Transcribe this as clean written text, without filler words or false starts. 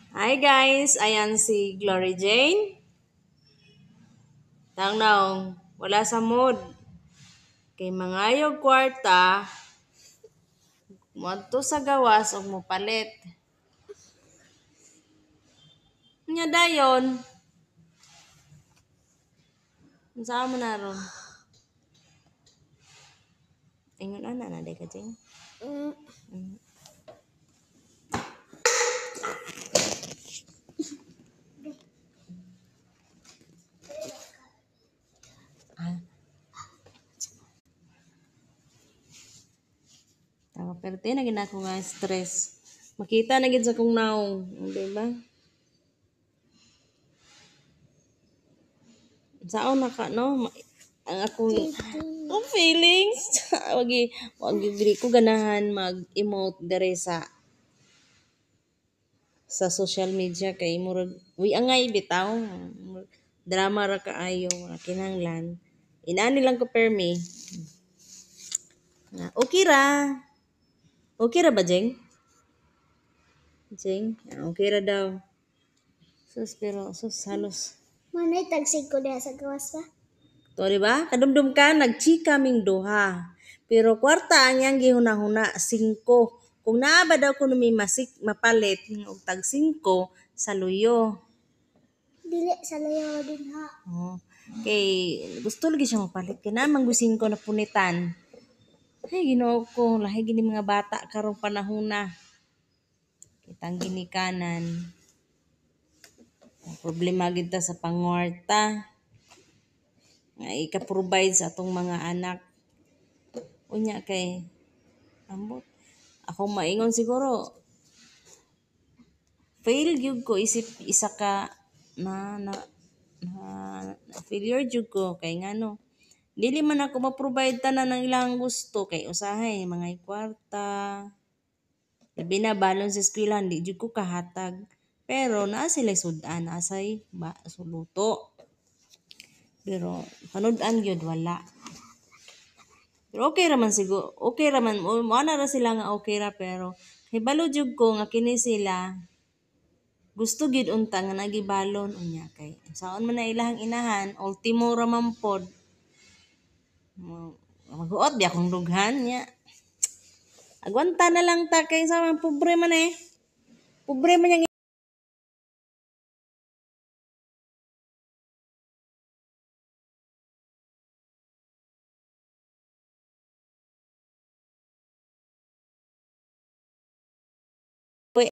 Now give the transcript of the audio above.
Hi guys, ayan si Glory Jane. Tangnaw, wala sa mood. Kay mangayog kwarta, moadto sa gawas o mopalit. Nya dayon, saan mo na ron? Ingon ana na day ka Jane. Tawa pero na gid ako nga stress. Makita na gid sa kong naong, di ba? Saan na ka no? Ang akong feelings. wagi diri ko ganahan mag-emote dere sa social media kay murag uy angay bitaw. Drama ra kaayo kinahanglan. Inani lang ko permi. Okay ra. Okay ra ba, Jeng? Jeng? Okay ra daw. Sus, pero, sus, halos. Manay tagsig ko diha sa gawas ba? To, di ba? Kadumdum ka, nagchika ming duha. Pero kwarta ang yang gihuna-huna, 5. Kung naa ba daw kuno may mapalit, og tag 5 sa luyo. Dili sa layo din ha. Oh. Kay gusto lagi siya mapalit. Kaya naman gusin ko na punitan. Ay, ginoo ko. Lahi gini mga bata karong panahon na. Kitang ginikanan. Problema gid ta sa pangwarta. Nga ika-provide sa atong mga anak. Unya kay ambot. Ako maingon siguro fail gyud ko isip isa ka na failure jud ko kay ngano dili man ako ma-provide tanan ng ilang gusto kay usahay mga kwarta labi na balon sa eskwelahan di jud ko kahatag pero naa sila sudan asay ba suluto pero panud-an gyud wala pero okay raman siguro okay raman mo na ra sila nga okay ra pero hibalo jud ko nga kini sila gusto gid unta nga nagibalon unya kay saon man na ilahang inahan ultimo ra man pod maghuot di akong dughan nya agwanta na lang ta kay sa pobre man pobre man yang